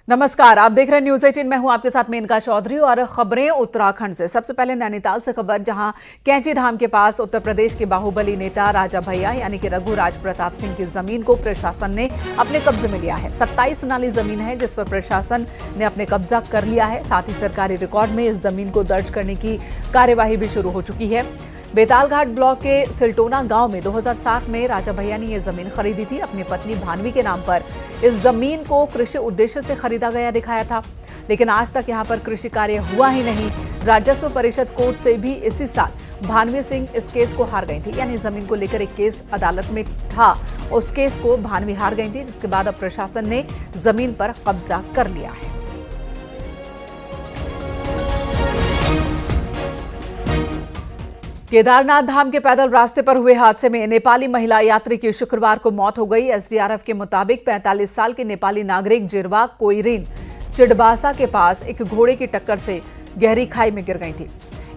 नमस्कार, आप देख रहे हैं न्यूज 18। मैं हूं आपके साथ मेनका चौधरी और खबरें उत्तराखंड से। सबसे पहले नैनीताल से खबर, जहां कैंची धाम के पास उत्तर प्रदेश के बाहुबली नेता राजा भैया यानी कि रघुराज प्रताप सिंह की जमीन को प्रशासन ने अपने कब्जे में लिया है। 27 नाली जमीन है जिस पर प्रशासन ने अपने कब्जा कर लिया है। साथ ही सरकारी रिकॉर्ड में इस जमीन को दर्ज करने की कार्यवाही भी शुरू हो चुकी है। बेतालघाट ब्लॉक के सिल्टोना गांव में 2007 में राजा भैया ने यह जमीन खरीदी थी। अपनी पत्नी भानवी के नाम पर इस जमीन को कृषि उद्देश्य से खरीदा गया दिखाया था, लेकिन आज तक यहां पर कृषि कार्य हुआ ही नहीं। राजस्व परिषद कोर्ट से भी इसी साल भानवी सिंह इस केस को हार गई थी, यानी जमीन को लेकर एक केस अदालत में था, उस केस को भानवी हार गई थी, जिसके बाद अब प्रशासन ने जमीन पर कब्जा कर लिया है। केदारनाथ धाम के पैदल रास्ते पर हुए हादसे में नेपाली महिला यात्री की शुक्रवार को मौत हो गई। एसडीआरएफ के मुताबिक 45 साल के नेपाली नागरिक जिरवा कोइरिन चिडबासा के पास एक घोड़े की टक्कर से गहरी खाई में गिर गई थी।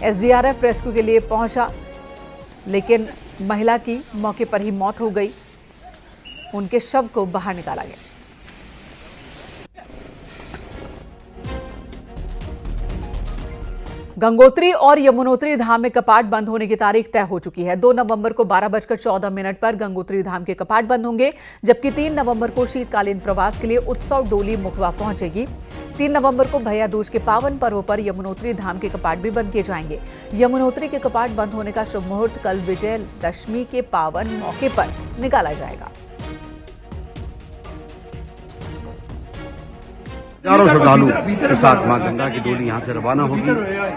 एसडीआरएफ रेस्क्यू के लिए पहुंचा, लेकिन महिला की मौके पर ही मौत हो गई। उनके शव को बाहर निकाला गया। गंगोत्री और यमुनोत्री धाम में कपाट बंद होने की तारीख तय हो चुकी है। 2 नवंबर को 12:14 पर गंगोत्री धाम के कपाट बंद होंगे, जबकि 3 नवंबर को शीतकालीन प्रवास के लिए उत्सव डोली मुखवा पहुंचेगी। 3 नवंबर को भैया दूज के पावन पर्व पर यमुनोत्री धाम के कपाट भी बंद किए जाएंगे। यमुनोत्री के कपाट बंद होने का शुभ मुहूर्त कल विजयदशमी के पावन मौके पर निकाला जाएगा। हजारों श्रद्धालु के साथ मां गंगा की डोली यहां से रवाना होगी।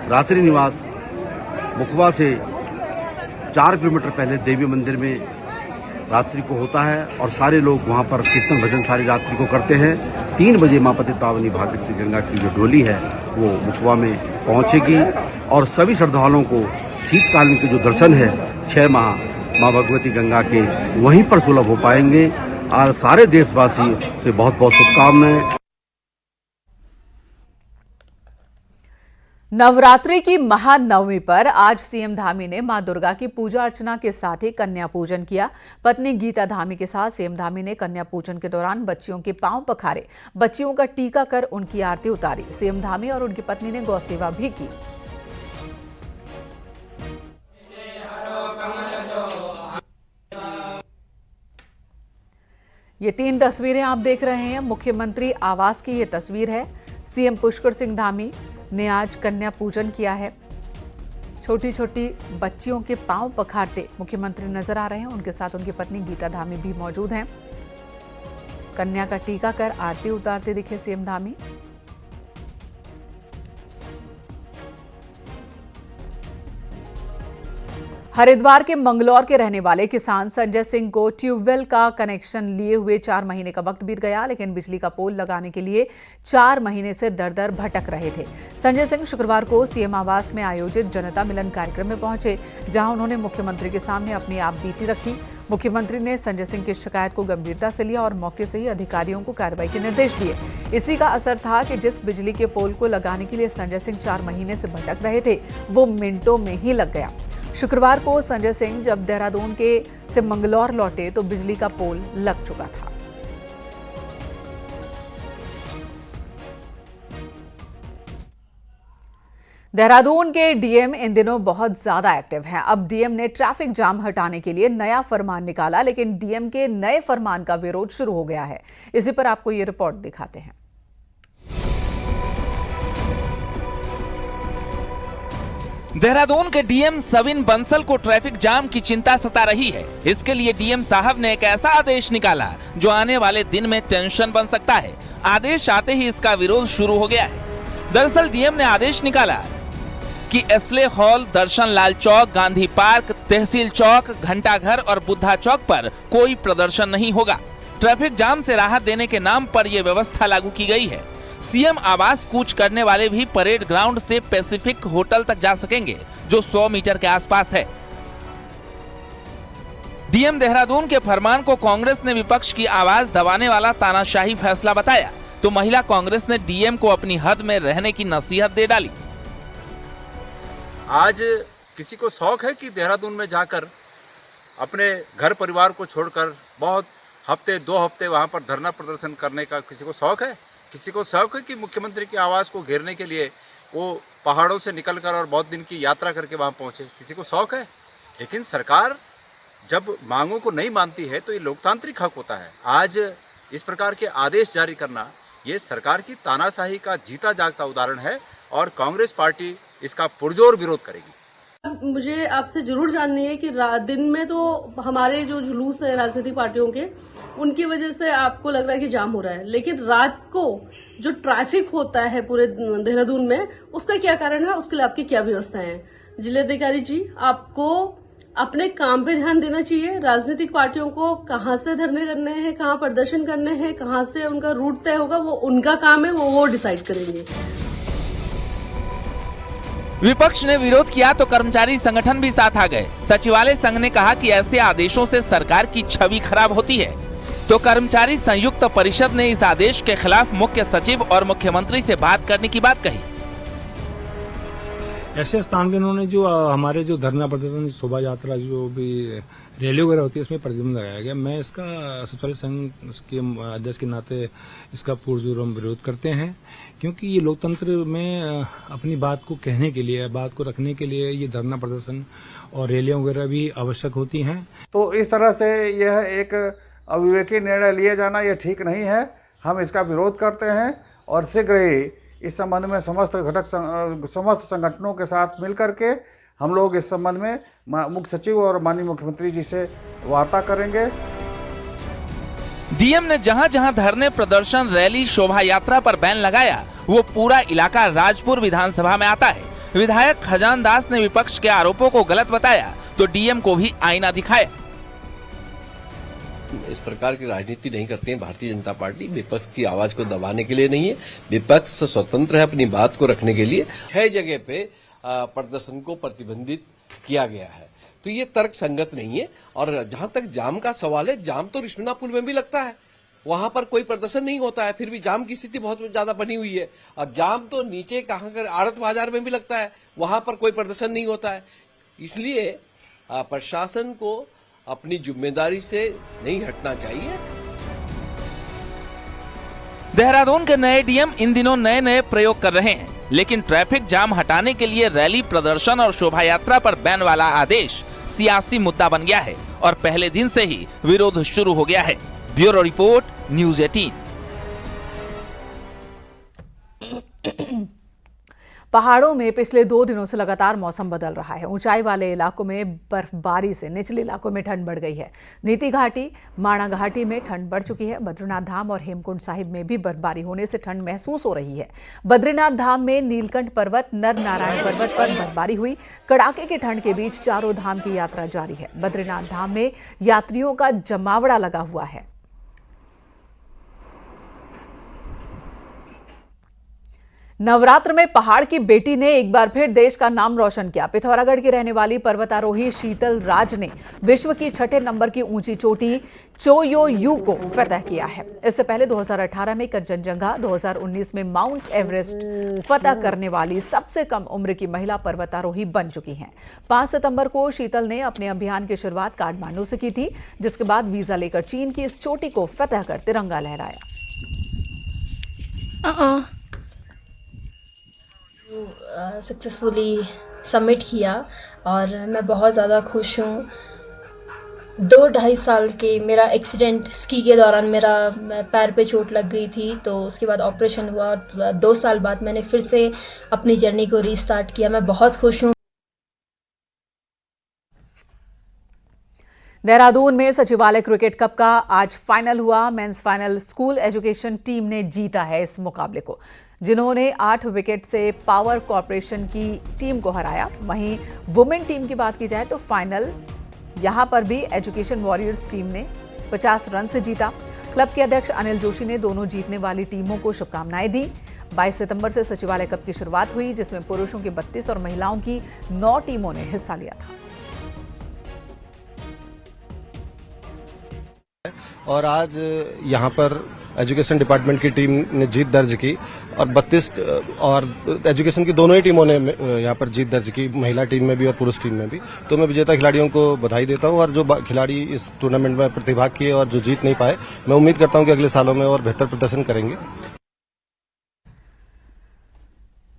रात्रि निवास मुखवा से 4 किलोमीटर पहले देवी मंदिर में रात्रि को होता है और सारे लोग वहां पर कीर्तन भजन सारी रात्रि को करते हैं। 3 बजे मां पतित पावनी भागीरथी गंगा की जो डोली है वो मुखवा में पहुंचेगी और सभी श्रद्धालुओं को शीतकालीन के जो दर्शन है 6 माह मां भगवती गंगा के वहीं पर सुलभ हो पाएंगे। और सारे देशवासी से बहुत बहुत शुभकामनाएं। नवरात्रि की महानवमी पर आज सीएम धामी ने मां दुर्गा की पूजा अर्चना के साथ ही कन्या पूजन किया। पत्नी गीता धामी के साथ सीएम धामी ने कन्या पूजन के दौरान बच्चियों के पांव पखारे, बच्चियों का टीका कर उनकी आरती उतारी। सीएम धामी और उनकी पत्नी ने गौ सेवा भी की। ये 3 तस्वीरें आप देख रहे हैं। मुख्यमंत्री आवास की ये तस्वीर है। सीएम पुष्कर सिंह धामी ने आज कन्या पूजन किया है। छोटी छोटी बच्चियों के पांव पखारते मुख्यमंत्री नजर आ रहे हैं। उनके साथ उनकी पत्नी गीता धामी भी मौजूद हैं। कन्या का टीका कर आरती उतारते दिखे सीएम धामी। हरिद्वार के मंगलौर के रहने वाले किसान संजय सिंह को ट्यूबवेल का कनेक्शन लिए हुए 4 महीने का वक्त बीत गया, लेकिन बिजली का पोल लगाने के लिए 4 महीने से दर-दर भटक रहे थे। संजय सिंह शुक्रवार को सीएम आवास में आयोजित जनता मिलन कार्यक्रम में पहुंचे, जहां उन्होंने मुख्यमंत्री के सामने अपनी आप बीती रखी। मुख्यमंत्री ने संजय सिंह की शिकायत को गंभीरता से लिया और मौके से ही अधिकारियों को कार्रवाई के निर्देश दिए। इसी का असर था कि जिस बिजली के पोल को लगाने के लिए संजय सिंह 4 महीने से भटक रहे थे, वो मिनटों में ही लग गया। शुक्रवार को संजय सिंह जब देहरादून से मंगलौर लौटे तो बिजली का पोल लग चुका था। देहरादून के डीएम इन दिनों बहुत ज्यादा एक्टिव हैं। अब डीएम ने ट्रैफिक जाम हटाने के लिए नया फरमान निकाला, लेकिन डीएम के नए फरमान का विरोध शुरू हो गया है। इसी पर आपको ये रिपोर्ट दिखाते हैं। देहरादून के डीएम सविन बंसल को ट्रैफिक जाम की चिंता सता रही है। इसके लिए डीएम साहब ने एक ऐसा आदेश निकाला जो आने वाले दिन में टेंशन बन सकता है। आदेश आते ही इसका विरोध शुरू हो गया है। दरअसल डीएम ने आदेश निकाला कि एसले हॉल, दर्शन लाल चौक, गांधी पार्क, तहसील चौक, घंटाघर और बुद्धा चौक पर कोई प्रदर्शन नहीं होगा। ट्रैफिक जाम से राहत देने के नाम पर यह व्यवस्था लागू की गई है। सीएम आवास कूच करने वाले भी परेड ग्राउंड से पैसिफिक होटल तक जा सकेंगे, जो 100 मीटर के आसपास है। डीएम देहरादून के फरमान को कांग्रेस ने विपक्ष की आवाज दबाने वाला तानाशाही फैसला बताया, तो महिला कांग्रेस ने डीएम को अपनी हद में रहने की नसीहत दे डाली। आज किसी को शौक है कि देहरादून में जाकर अपने घर परिवार को छोड़कर बहुत हफ्ते 2 हफ्ते वहां पर धरना प्रदर्शन करने का किसी को शौक है? किसी को शौक है कि मुख्यमंत्री के आवास को घेरने के लिए वो पहाड़ों से निकलकर और बहुत दिन की यात्रा करके वहाँ पहुँचे? किसी को शौक है? लेकिन सरकार जब मांगों को नहीं मानती है तो ये लोकतांत्रिक हक होता है। आज इस प्रकार के आदेश जारी करना ये सरकार की तानाशाही का जीता जागता उदाहरण है और कांग्रेस पार्टी इसका पुरजोर विरोध करेगी। मुझे आपसे जरूर जाननी है कि दिन में तो हमारे जो जुलूस है राजनीतिक पार्टियों के, उनकी वजह से आपको लग रहा है कि जाम हो रहा है, लेकिन रात को जो ट्रैफिक होता है पूरे देहरादून में, उसका क्या कारण है? उसके लिए आपकी क्या व्यवस्थाएं हैं? जिलाधिकारी जी, आपको अपने काम पे ध्यान देना चाहिए। राजनीतिक पार्टियों को कहां से धरने करने हैं, कहां प्रदर्शन करने हैं, कहां से उनका रूट तय होगा, वो उनका काम है, वो डिसाइड करेंगे। विपक्ष ने विरोध किया तो कर्मचारी संगठन भी साथ आ गए। सचिवालय संघ ने कहा कि ऐसे आदेशों से सरकार की छवि खराब होती है, तो कर्मचारी संयुक्त परिषद ने इस आदेश के खिलाफ मुख्य सचिव और मुख्यमंत्री से बात करने की बात कही। ऐसे स्थान पे उन्होंने जो हमारे जो धरना प्रदर्शन, शोभा यात्रा, जो भी रैली वगैरह होती है, इसमें प्रतिबंध लगाया गया। मैं इसका सचिवालय संघ के अध्यक्ष के नाते इसका पुरजोर विरोध करते हैं, क्योंकि ये लोकतंत्र में अपनी बात को कहने के लिए, बात को रखने के लिए ये धरना प्रदर्शन और रैलियां वगैरह भी आवश्यक होती हैं। तो इस तरह से यह एक अविवेकी निर्णय लिए जाना यह ठीक नहीं है। हम इसका विरोध करते हैं और शीघ्र ही इस संबंध में समस्त संगठनों के साथ मिलकर के हम लोग इस संबंध में मुख्य सचिव और माननीय मुख्यमंत्री जी से वार्ता करेंगे। डीएम ने जहां जहां धरने, प्रदर्शन, रैली, शोभा यात्रा पर बैन लगाया, वो पूरा इलाका राजपुर विधानसभा में आता है। विधायक खजान दास ने विपक्ष के आरोपों को गलत बताया तो डीएम को भी आईना दिखाया। इस प्रकार की राजनीति नहीं करती है भारतीय जनता पार्टी। विपक्ष की आवाज को दबाने के लिए नहीं है, विपक्ष स्वतंत्र है अपनी बात को रखने के लिए। 6 जगह पे प्रदर्शन को प्रतिबंधित किया गया है, तो ये तर्क संगत नहीं है। और जहां तक जाम का सवाल है, जाम तो रिश्वना पुल में भी लगता है, वहां पर कोई प्रदर्शन नहीं होता है, फिर भी जाम की स्थिति बहुत ज्यादा बनी हुई है। और जाम तो नीचे कहां कर आड़त बाजार में भी लगता है, वहां पर कोई प्रदर्शन नहीं होता है। इसलिए प्रशासन को अपनी जिम्मेदारी से नहीं हटना चाहिए। देहरादून के नए डीएम इन दिनों नए प्रयोग कर रहे हैं, लेकिन ट्रैफिक जाम हटाने के लिए रैली, प्रदर्शन और शोभा यात्रा पर बैन वाला आदेश सियासी मुद्दा बन गया है और पहले दिन से ही विरोध शुरू हो गया है। Bureau report, news 18। पहाड़ों में पिछले 2 दिनों से लगातार मौसम बदल रहा है। ऊंचाई वाले इलाकों में बर्फबारी से निचले इलाकों में ठंड बढ़ गई है। नीति घाटी, माणा घाटी में ठंड बढ़ चुकी है। बद्रीनाथ धाम और हेमकुंड साहिब में भी बर्फबारी होने से ठंड महसूस हो रही है। बद्रीनाथ धाम में नीलकंठ पर्वत, नर नारायण पर्वत पर बर्फबारी हुई। कड़ाके की ठंड के बीच चारों धाम की यात्रा जारी है। बद्रीनाथ धाम में यात्रियों का जमावड़ा लगा हुआ है। नवरात्र में पहाड़ की बेटी ने एक बार फिर देश का नाम रोशन किया। पिथौरागढ़ की रहने वाली पर्वतारोही शीतल राज ने विश्व की 6 नंबर की ऊंची चोटी चोयोयू को फतह किया है। इससे पहले 2018 में कंचनजंगा, 2019 में माउंट एवरेस्ट फतह करने वाली सबसे कम उम्र की महिला पर्वतारोही बन चुकी हैं। 5 सितंबर को शीतल ने अपने अभियान की शुरुआत काठमांडू से की थी, जिसके बाद वीजा लेकर चीन की इस चोटी को फतह कर तिरंगा लहराया। सक्सेसफुली सबमिट किया और मैं बहुत ज़्यादा खुश हूँ। 2-2.5 साल के मेरा एक्सीडेंट स्की के दौरान मेरा पैर पे चोट लग गई थी, तो उसके बाद ऑपरेशन हुआ और 2 साल बाद मैंने फिर से अपनी जर्नी को रीस्टार्ट किया। मैं बहुत खुश हूँ। देहरादून में सचिवालय क्रिकेट कप का आज फाइनल हुआ। Men's final school education team ने जीता है इस मुकाबले को, जिन्होंने 8 विकेट से पावर कॉर्पोरेशन की टीम को हराया। वहीं वुमेन टीम की बात की जाए तो फाइनल यहां पर भी एजुकेशन वॉरियर्स टीम ने 50 रन से जीता। क्लब के अध्यक्ष अनिल जोशी ने दोनों जीतने वाली टीमों को शुभकामनाएं दी। 22 सितंबर से सचिवालय कप की शुरुआत हुई, जिसमें पुरुषों की 32 और महिलाओं की 9 टीमों ने हिस्सा लिया था। और आज यहाँ पर एजुकेशन डिपार्टमेंट की टीम ने जीत दर्ज की और 32 और एजुकेशन की दोनों ही टीमों ने यहाँ पर जीत दर्ज की, महिला टीम में भी और पुरुष टीम में भी। तो मैं विजेता खिलाड़ियों को बधाई देता हूँ और जो खिलाड़ी इस टूर्नामेंट में प्रतिभाग किए और जो जीत नहीं पाए, मैं उम्मीद करता हूँ कि अगले सालों में और बेहतर प्रदर्शन करेंगे।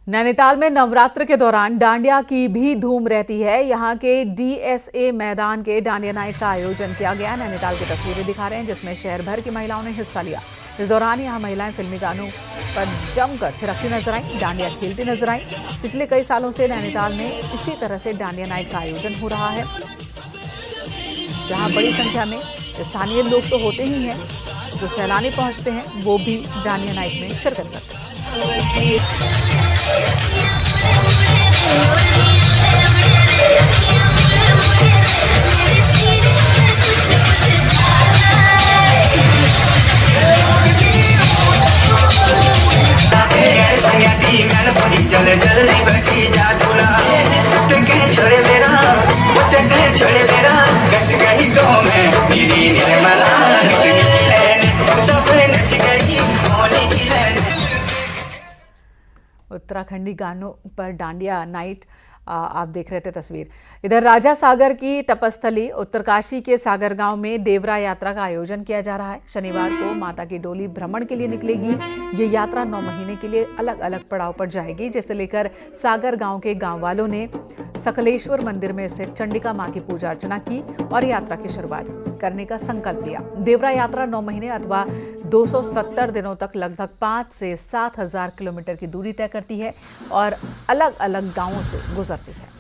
नैनीताल में नवरात्र के दौरान डांडिया की भी धूम रहती है। यहाँ के डीएसए मैदान के डांडिया नाइट का आयोजन किया गया। नैनीताल की तस्वीरें दिखा रहे हैं जिसमें शहर भर की महिलाओं ने हिस्सा लिया। इस दौरान यहाँ महिलाएं फिल्मी गानों पर जमकर थिरकती नजर आई, डांडिया खेलती नजर आई। पिछले कई सालों से नैनीताल में इसी तरह से डांडिया नाइट का आयोजन हो रहा है, जहाँ बड़ी संख्या में स्थानीय लोग तो होते ही हैं, जो सैलानी पहुंचते हैं वो भी डांडिया नाइट में शिरकत करते हैं। उत्तराखंडी गानों पर डांडिया नाइट आप देख रहे थे तस्वीर। इधर राजा सागर की तपस्थली उत्तरकाशी के सागर गांव में देवरा यात्रा का आयोजन किया जा रहा है। शनिवार को माता की डोली भ्रमण के लिए निकलेगी। ये यात्रा 9 महीने के लिए अलग अलग पड़ाव पर जाएगी, जिसे लेकर सागर गांव के गांव वालों ने सकलेश्वर मंदिर में स्थित चंडिका मां की पूजा अर्चना की और यात्रा की शुरुआत करने का संकल्प लिया। देवरा यात्रा 9 महीने अथवा 270 दिनों तक लगभग 5 से 7 हजार किलोमीटर की दूरी तय करती है और अलग अलग गांवों से गुजरती है।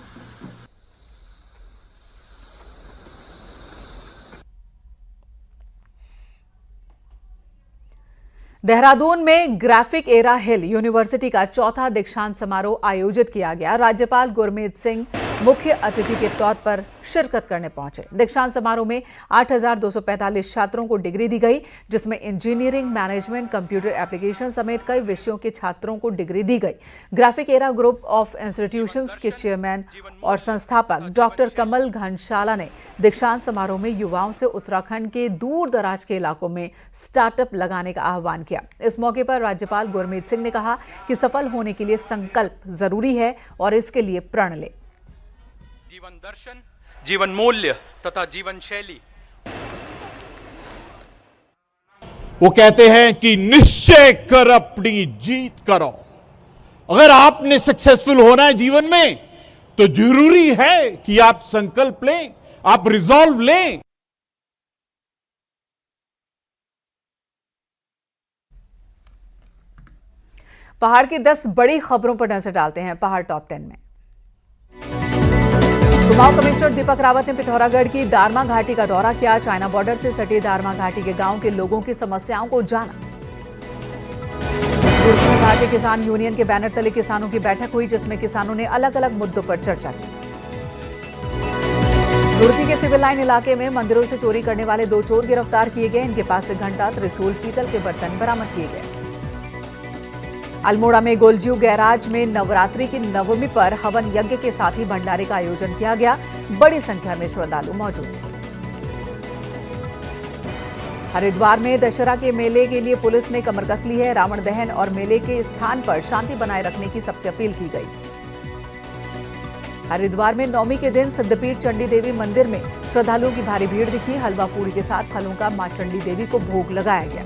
देहरादून में ग्राफिक एरा हिल यूनिवर्सिटी का चौथा दीक्षांत समारोह आयोजित किया गया। राज्यपाल गुरमीत सिंह मुख्य अतिथि के तौर पर शिरकत करने पहुंचे। दीक्षांत समारोह में 8,245 छात्रों को डिग्री दी गई, जिसमें इंजीनियरिंग, मैनेजमेंट, कंप्यूटर एप्लीकेशन समेत कई विषयों के छात्रों को डिग्री दी गई। Graphic era group of institutions के चेयरमैन और संस्थापक डॉक्टर कमल घनशाला ने दीक्षांत समारोह में युवाओं से उत्तराखंड के दूर दराज के इलाकों में स्टार्टअप लगाने का आह्वान किया। इस मौके पर राज्यपाल गुरमीत सिंह ने कहा कि सफल होने के लिए संकल्प जरूरी है और इसके लिए प्रण ले। जीवन दर्शन, जीवन मूल्य तथा जीवन शैली। वो कहते हैं कि निश्चय कर अपनी जीत करो। अगर आपने सक्सेसफुल होना है जीवन में तो जरूरी है कि आप संकल्प लें, आप रिजॉल्व लें। पहाड़ की 10 बड़ी खबरों पर नजर डालते हैं पहाड़ टॉप 10 में। कुमाऊं कमिश्नर दीपक रावत ने पिथौरागढ़ की दारमा घाटी का दौरा किया। चाइना बॉर्डर से सटी दारमा घाटी के गांव के लोगों की समस्याओं को जाना। रुड़की में भारतीय किसान यूनियन के बैनर तले किसानों की बैठक हुई, जिसमें किसानों ने अलग अलग मुद्दों पर चर्चा की। रुड़की के सिविल लाइन इलाके में मंदिरों से चोरी करने वाले 2 चोर गिरफ्तार किए गए। इनके पास से घंटा, त्रिशूल, पीतल के बर्तन बरामद किए गए। अल्मोड़ा में गोलज्यू गैराज में नवरात्रि की नवमी पर हवन यज्ञ के साथ ही भंडारे का आयोजन किया गया। बड़ी संख्या में श्रद्धालु मौजूद थे। हरिद्वार में दशहरा के मेले के लिए पुलिस ने कमर कस ली है। रावण दहन और मेले के स्थान पर शांति बनाए रखने की सबसे अपील की गई। हरिद्वार में नवमी के दिन सिद्धपीठ चंडी देवी मंदिर में श्रद्धालुओं की भारी भीड़ दिखी। हलवा पूरी के साथ फलों का मां चंडी देवी को भोग लगाया गया।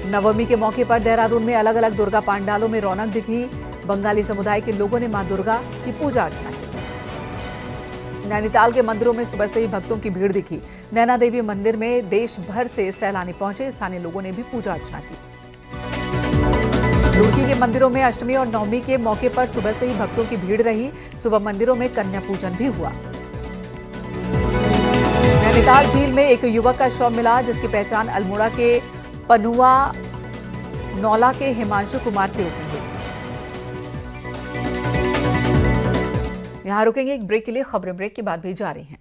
नवमी के मौके पर देहरादून में अलग अलग दुर्गा पांडालों में रौनक दिखी। बंगाली समुदाय के लोगों ने मां दुर्गा की पूजा अर्चना की। नैनीताल के मंदिरों में सुबह से ही भक्तों की भीड़ दिखी। नैना देवी मंदिर में देश भर से सैलानी पहुंचे। स्थानीय लोगों ने भी पूजा अर्चना की। रुड़की के मंदिरों में अष्टमी और नवमी के मौके पर सुबह से ही भक्तों की भीड़ रही। सुबह मंदिरों में कन्या पूजन भी हुआ। नैनीताल झील में एक युवक का शव मिला, जिसकी पहचान अल्मोड़ा के पनुआ नौला के हिमांशु कुमार के रूप में हुई। यहां रुकेंगे एक ब्रेक के लिए। खबरें ब्रेक के बाद भी जारी हैं।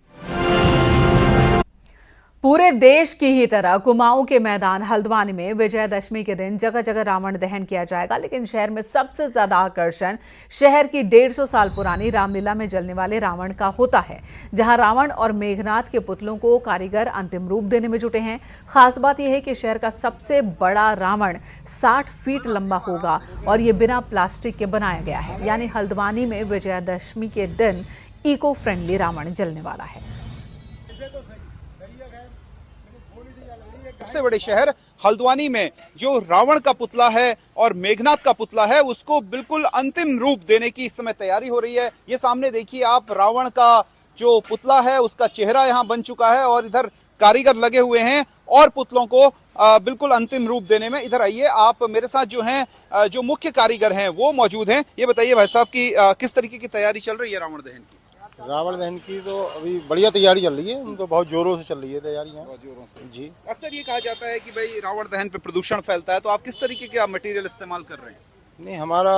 पूरे देश की ही तरह कुमाऊं के मैदान हल्द्वानी में विजयादशमी के दिन जगह जगह रावण दहन किया जाएगा, लेकिन शहर में सबसे ज्यादा आकर्षण शहर की 150 साल पुरानी रामलीला में जलने वाले रावण का होता है, जहां रावण और मेघनाथ के पुतलों को कारीगर अंतिम रूप देने में जुटे हैं। खास बात यह है कि शहर का सबसे बड़ा रावण 60 फीट लंबा होगा और ये बिना प्लास्टिक के बनाया गया है। यानी हल्द्वानी में विजयादशमी के दिन इको फ्रेंडली रावण जलने वाला है। सबसे बड़े शहर हल्द्वानी में जो रावण का पुतला है और मेघनाथ का पुतला है उसको बिल्कुल अंतिम रूप देने की इस समय तैयारी हो रही है। ये सामने देखिए आप, रावण का जो पुतला है उसका चेहरा यहाँ बन चुका है और इधर कारीगर लगे हुए हैं और पुतलों को बिल्कुल अंतिम रूप देने में। इधर आइए आप, मेरे साथ जो हैं जो मुख्य कारीगर हैं वो मौजूद हैं। ये बताइए भाई साहब कि किस तरीके की तैयारी चल रही है रावण दहन की? रावण दहन की तो अभी बढ़िया तैयारी चल रही है, तो बहुत जोरों से चल रही है तैयारियां। बहुत जोरों से जी। अक्सर ये कहा जाता है कि भाई रावण दहन पे प्रदूषण फैलता है, तो आप किस तरीके का मटेरियल इस्तेमाल कर रहे हैं? नहीं, हमारा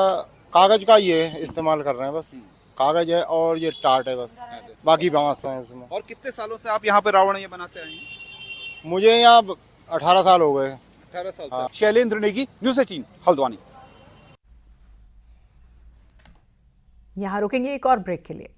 कागज का ये इस्तेमाल कर रहे हैं, बस कागज है और ये टाट है, बस बाकी बांस है इसमें। और कितने सालों से आप यहाँ पे रावण ये बनाते आए हैं? मुझे यहाँ 18 साल हो गए। 18 साल से। शैलेंद्र नेगी, न्यूज़ 18 हल्द्वानी। यहाँ रुकेंगे एक और ब्रेक के लिए।